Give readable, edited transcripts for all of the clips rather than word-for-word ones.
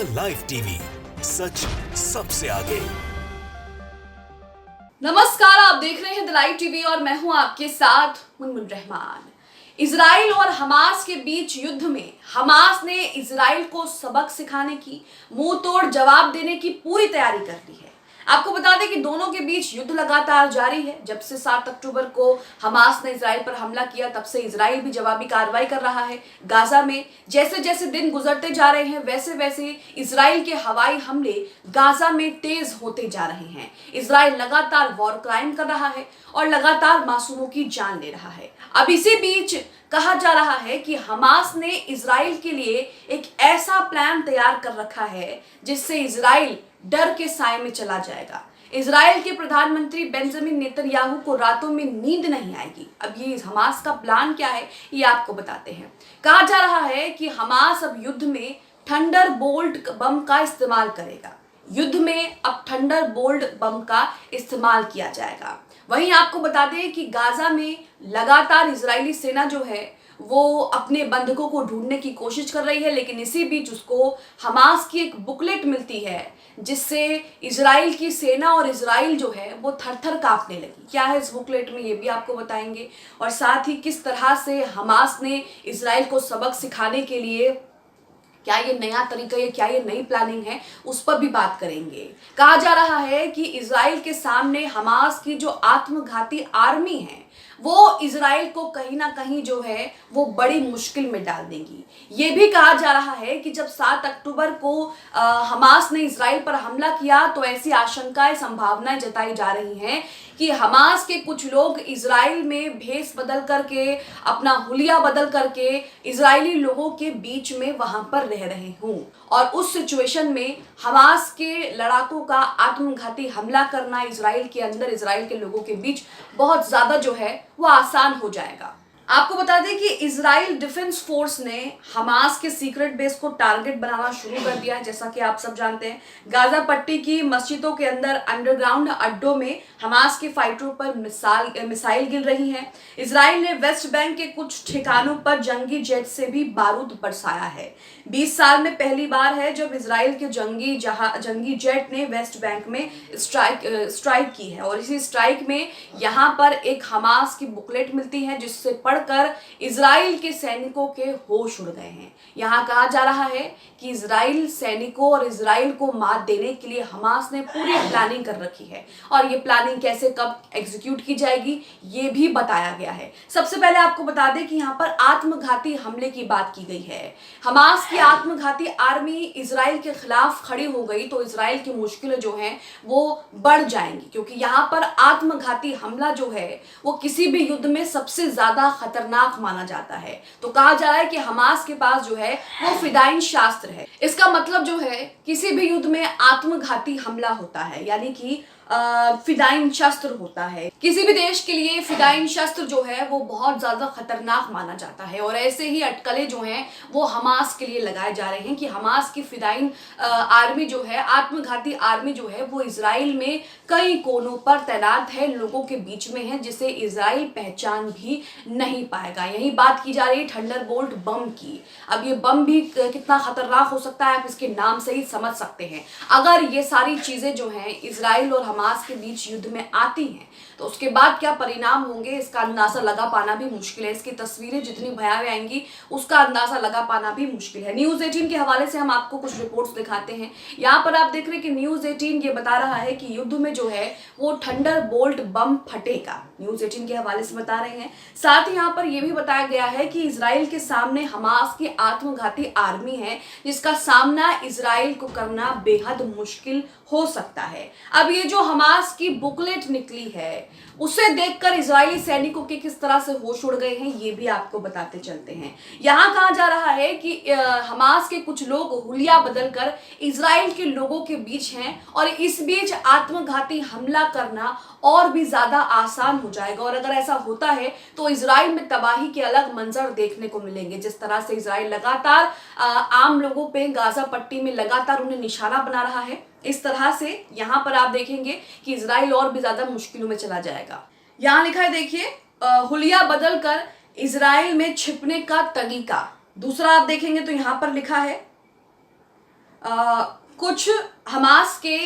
The live TV, सच सबसे आगे। नमस्कार, आप देख रहे हैं द लाइव टीवी और मैं हूं आपके साथ मुनमुन रहमान। इजराइल और हमास के बीच युद्ध में हमास ने इजराइल को सबक सिखाने की, मुंह तोड़ जवाब देने की पूरी तैयारी कर ली है। आपको बता दें कि दोनों के बीच युद्ध लगातार जारी है। जब से 7 अक्टूबर को हमास ने इजराइल पर हमला किया, तब से इजराइल भी जवाबी कार्रवाई कर रहा है। गाजा में जैसे जैसे दिन गुजरते जा रहे हैं, वैसे वैसे इजराइल के हवाई हमले गाजा में तेज होते जा रहे हैं। इजराइल लगातार वॉर क्राइम कर रहा है और लगातार मासूमों की जान ले रहा है। अब इसी बीच कहा जा रहा है कि हमास ने इजराइल के लिए एक ऐसा प्लान तैयार कर रखा है जिससे इजराइल डर के साए में चला जाएगा। इजराइल के प्रधानमंत्री बेंजामिन नेतन्याहू को रातों में नींद नहीं आएगी। अब ये हमास का प्लान क्या है, ये आपको बताते हैं। कहा जा रहा है कि हमास अब युद्ध में थंडर बोल्ट बम का इस्तेमाल करेगा। युद्ध में अब थंडर बोल्ट बम का इस्तेमाल किया जाएगा। वहीं आपको बता दें कि गाजा में लगातार इजरायली सेना जो है वो अपने बंधकों को ढूंढने की कोशिश कर रही है, लेकिन इसी बीच उसको हमास की एक बुकलेट मिलती है जिससे इजराइल की सेना और इजराइल जो है वो थर थर कांपने लगी। क्या है इस बुकलेट में, ये भी आपको बताएंगे, और साथ ही किस तरह से हमास ने इजराइल को सबक सिखाने के लिए क्या ये नया तरीका है, क्या ये नई प्लानिंग है, उस पर भी बात करेंगे। कहा जा रहा है कि इजराइल के सामने हमास की जो आत्मघाती आर्मी है वो इजराइल को कहीं ना कहीं जो है वो बड़ी मुश्किल में डाल देगी। ये भी कहा जा रहा है कि जब 7 अक्टूबर को हमास ने इजराइल पर हमला किया तो ऐसी आशंकाएं, संभावनाएं जताई जा रही हैं कि हमास के कुछ लोग इजराइल में भेष बदल करके, अपना हुलिया बदल करके इजरायली लोगों के बीच में वहां पर रह रहे हों, और उस सिचुएशन में हमास के लड़ाकों का आत्मघाती हमला करना इजराइल के अंदर, इजराइल के लोगों के बीच बहुत ज्यादा जो है वो आसान हो जाएगा। आपको बता दें कि इजराइल डिफेंस फोर्स ने हमास के सीक्रेट बेस को टारगेट बनाना शुरू कर दिया है। जैसा कि आप सब जानते हैं, गाजा पट्टी की मस्जिदों के अंदर अंडरग्राउंड अड्डों में हमास के फाइटरों पर मिसाइल गिर रही हैं। इजराइल ने वेस्ट बैंक के कुछ ठिकानों पर जंगी जेट से भी बारूद बरसाया है। 20 साल में पहली बार है जब इजराइल के जंगी जेट ने वेस्ट बैंक में स्ट्राइक की है, और इसी स्ट्राइक में यहाँ पर एक हमास की बुकलेट मिलती है जिससे पढ़कर इजराइल के सैनिकों के होश उड़ गए हैं। यहाँ कहा जा रहा है कि इजराइल सैनिकों और इजराइल को मात देने के लिए हमास ने पूरी प्लानिंग कर रखी है, और ये प्लानिंग कैसे, कब एग्जीक्यूट की जाएगी, ये भी बताया गया है। सबसे पहले आपको बता दें कि यहाँ पर आत्मघाती हमले की बात की गई है। हमास की आत्मघाती आर्मी इजराइल के खिलाफ खड़ी हो गई तो इजराइल की मुश्किलें जो हैं वो बढ़ जाएंगी, क्योंकि यहाँ पर आत्मघाती हमला जो है वो किसी भी युद्ध में सबसे ज्यादा खतरनाक माना जाता है। तो कहा जा रहा है कि हमास के पास जो है वो फिदाइन शास्त्र है। इसका मतलब जो है किसी भी युद्ध में आत्मघाती हमला होता है, यानी कि फिदाइन शस्त्र होता है। किसी भी देश के लिए फिदाइन शस्त्र जो है वो बहुत ज्यादा खतरनाक माना जाता है, और ऐसे ही अटकलें जो हैं वो हमास के लिए लगाए जा रहे हैं कि हमास की फिदाइन आर्मी जो है, आत्मघाती आर्मी जो है वो इजराइल में कई कोनों पर तैनात है, लोगों के बीच में है, जिसे इजराइल पहचान भी नहीं पाएगा। यही बात की जा रही है थंडर बोल्ट बम की। अब ये बम भी कितना खतरनाक हो सकता है आप इसके नाम से ही समझ सकते हैं। अगर ये सारी चीजें जो हैं इजराइल और हमास के बीच युद्ध में आती हैं तो उसके बाद क्या परिणाम होंगे, इसका अंदाजा लगा पाना भी मुश्किल है। इसकी तस्वीरें जितनी भयावह आएंगी उसका अंदाजा लगा पाना भी मुश्किल है। न्यूज़ 18 के हवाले से हम आपको कुछ रिपोर्ट्स दिखाते हैं। यहाँ पर आप देख रहे हैं कि न्यूज़ 18 ये बता रहा है कि युद्ध में जो है वो थंडर बोल्ट बम फटेगा। न्यूज़ 18 के हवाले से बता रहे हैं। साथ ही यहाँ पर यह भी बताया गया है कि इजराइल के सामने हमास की आत्मघाती आर्मी है जिसका सामना इजराइल को करना बेहद मुश्किल हो सकता है। अब ये जो हमास की बुकलेट निकली है उसे देखकर इजरायली सैनिकों के किस तरह से होश उड़ गए हैं, ये भी आपको बताते चलते हैं। यहाँ कहा जा रहा है कि हमास के कुछ लोग हुलिया बदलकर इजराइल के लोगों के बीच हैं, और इस बीच आत्मघाती हमला करना और भी ज्यादा आसान हो जाएगा। और अगर ऐसा होता है तो इजराइल में तबाही के अलग मंजर देखने को मिलेंगे। जिस तरह से इजराइल लगातार आम लोगों पे गाजा पट्टी में लगातार उन्हें निशाना बना रहा है, इस तरह से यहाँ पर आप देखेंगे कि इजराइल और भी ज्यादा मुश्किलों में चला जाएगा। यहाँ लिखा है, देखिए, हुलिया बदलकर इजराइल में छिपने का तरीका। दूसरा आप देखेंगे तो यहाँ पर लिखा है कुछ हमास के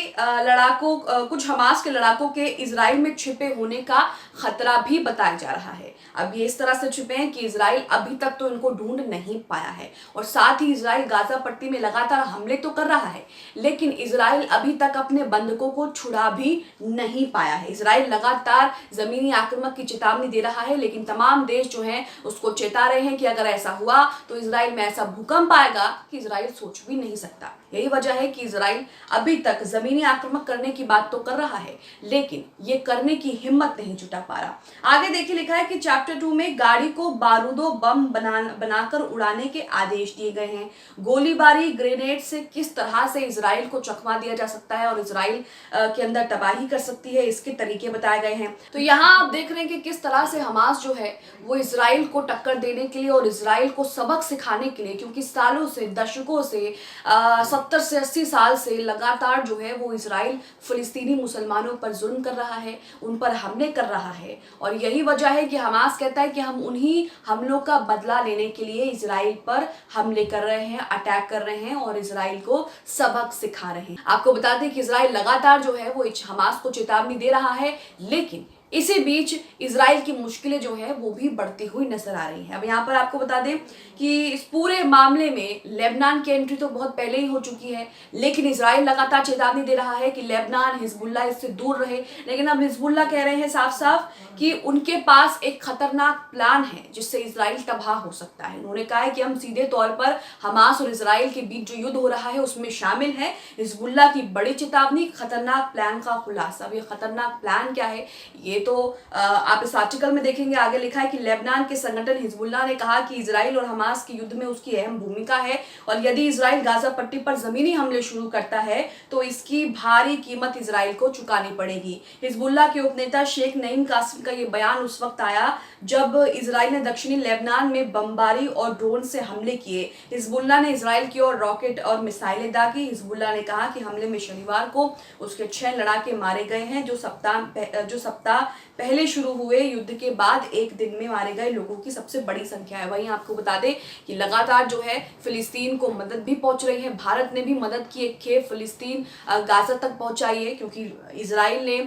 लड़ाकों के इजराइल में छिपे होने का खतरा भी बताया जा रहा है। अब ये इस तरह से छुपे हैं कि इजराइल अभी तक तो इनको ढूंढ नहीं पाया है और साथ ही इजराइल गाजा पट्टी में लगातार हमले तो कर रहा है, लेकिन इजराइल अभी तक अपने बंधकों को छुड़ा भी नहीं पाया है। इजराइल लगातार जमीनी आक्रमण की चेतावनी दे रहा है, लेकिन तमाम देश जो हैं उसको चेता रहे हैं कि अगर ऐसा हुआ तो इजराइल में ऐसा भूकंप आएगा कि इजराइल सोच भी नहीं सकता। यही वजह है कि इजराइल अभी तक जमीनी आक्रमण करने की बात तो कर रहा है, लेकिन ये करने की हिम्मत नहीं जुटा पा रहा। आगे देखिए, लिखा है कि चैप्टर 2 में गाड़ी को बारूदो बम बनाकर उड़ाने के आदेश दिए गए हैं। गोलीबारी ग्रेनेड से किस तरह से इजराइल को चकमा दिया जा सकता है और इजराइल के अंदर तबाही कर सकती है, इसके तरीके बताए गए हैं। तो यहाँ आप देख रहे हैं कि किस तरह से हमास जो है वो इजराइल को टक्कर देने के लिए और इजराइल को सबक सिखाने के लिए, क्योंकि सालों से, दशकों से, 70 से 80 साल से लगातार जो है वो इजराइल फिलिस्तीनी मुसलमानों पर जुल्म कर रहा है, उन पर हमले कर रहा है। और यही वजह है कि हमास कहता है कि हम उन्हीं हमलों का बदला लेने के लिए इजराइल पर हमले कर रहे हैं, अटैक कर रहे हैं और इजराइल को सबक सिखा रहे हैं। आपको बता दें कि इजराइल लगातार जो है वो हमास को चेतावनी दे रहा है, लेकिन इसी बीच इजराइल की मुश्किलें जो है वो भी बढ़ती हुई नजर आ रही हैं। अब यहाँ पर आपको बता दें कि इस पूरे मामले में लेबनान की एंट्री तो बहुत पहले ही हो चुकी है, लेकिन इजराइल लगातार चेतावनी दे रहा है कि लेबनान, हिजबुल्लाह इससे दूर रहे। लेकिन अब हिजबुल्लाह कह रहे हैं साफ साफ कि उनके पास एक खतरनाक प्लान है जिससे इजराइल तबाह हो सकता है। उन्होंने कहा है कि हम सीधे तौर पर हमास और इजराइल के बीच जो युद्ध हो रहा है उसमें शामिल है। हिजबुल्लाह की बड़ी चेतावनी, खतरनाक प्लान का खुलासा। अब ये खतरनाक प्लान क्या है ये तो आप इस आर्टिकल में देखेंगे। आगे लिखा है कि लेबनान के संगठन हिजबुल्लाह ने कहा कि इजराइल और हमास के युद्ध में उसकी अहम भूमिका है और यदि इजराइल गाजा पट्टी पर जमीनी हमले शुरू करता है तो इसकी भारी कीमत इजराइल को चुकानी पड़ेगी। हिजबुल्लाह के उपनेता शेख नईम कासिम का ये बयान उस वक्त आया जब इजराइल ने दक्षिणी लेबनान में बमबारी और ड्रोन से हमले किए। हिजबुल्लाह ने इजराइल की ओर रॉकेट और मिसाइलें दागी। हिजबुल्लाह ने कहा कि हमले में शनिवार को उसके 6 लड़ाके मारे गए हैं, जो सप्ताह पहले शुरू हुए युद्ध के बाद एक दिन में मारे गए लोगों की सबसे बड़ी संख्या है। वहीं आपको बता दें कि लगातार जो है फिलिस्तीन को मदद भी पहुंच रही है। भारत ने भी मदद की, एक खेप फिलिस्तीन गाजा तक पहुंचाई है, क्योंकि इजराइल ने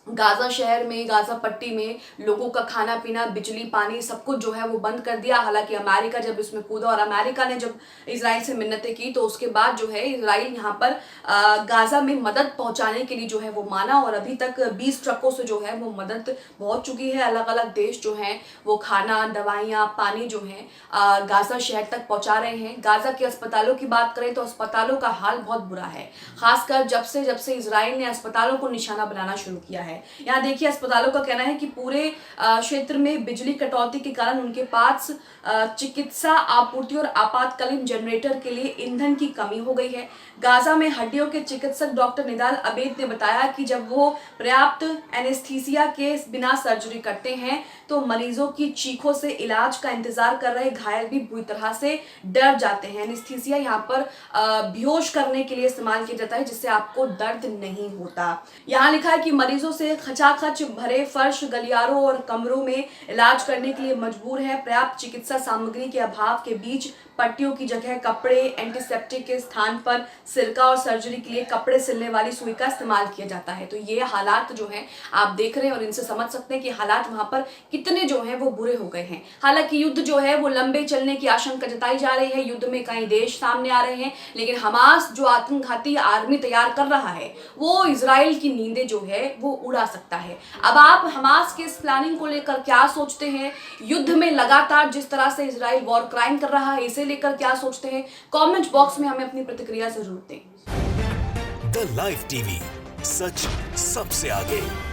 गाजा शहर में, गाजा पट्टी में लोगों का खाना पीना, बिजली, पानी सब कुछ जो है वो बंद कर दिया। हालांकि अमेरिका जब इसमें कूदा और अमेरिका ने जब इजराइल से मिन्नतें की तो उसके बाद जो है इजराइल यहाँ पर गाजा में मदद पहुंचाने के लिए जो है वो माना और अभी तक 20 ट्रकों से जो है वो मदद पहुंच चुकी है। अलग अलग देश जो हैं वो खाना, दवाइयाँ, पानी जो है गाजा शहर तक पहुँचा रहे हैं। गाजा के अस्पतालों की बात करें तो अस्पतालों का हाल बहुत बुरा है, खासकर जब से इजराइल ने अस्पतालों को निशाना बनाना शुरू किया है। यहाँ देखिए, अस्पतालों का कहना है कि पूरे क्षेत्र में बिजली कटौती के कारण उनके पास चिकित्सा आपूर्ति और आपातकालीन जनरेटर के लिए ईंधन की कमी हो गई है। गाजा में हड्डियों के चिकित्सक डॉक्टर निदाल अबेद ने बताया कि जब वो पर्याप्त एनेस्थीसिया के बिना सर्जरी करते हैं तो मरीजों की चीखों से इलाज का इंतजार कर रहे घायल भी बुरी तरह से डर जाते हैं। एनेस्थीसिया यहाँ पर बेहोश करने के लिए इस्तेमाल किया जाता है, जिससे आपको दर्द नहीं होता। यहाँ लिखा है कि मरीजों से खचाखच भरे फर्श, गलियारों और कमरों में इलाज करने के लिए मजबूर है। पर्याप्त चिकित्सा सामग्री के अभाव के बीच पट्टियों की जगह कपड़े, एंटीसेप्टिक के स्थान पर सिरका और सर्जरी के लिए कपड़े सिलने वाली सुई का इस्तेमाल किया जाता है। तो ये हालात जो हैं आप देख रहे हैं और इनसे समझ सकते हैं कि हालात वहां पर कितने जो हैं वो बुरे हो गए हैं। हालांकि युद्ध जो है वो लंबे चलने की आशंका जताई जा रही है। युद्ध में कई देश सामने आ रहे हैं, लेकिन हमास जो आत्मघाती आर्मी तैयार कर रहा है वो इजराइल की नींदें जो है वो उड़ा सकता है। अब आप हमास के इस प्लानिंग को लेकर क्या सोचते हैं? युद्ध में लगातार जिस तरह से इजराइल वॉर क्राइम कर रहा है, इसे लेकर क्या सोचते हैं? कमेंट बॉक्स में हमें अपनी प्रतिक्रिया जरूर दें। द लाइव टीवी, सच सबसे आगे।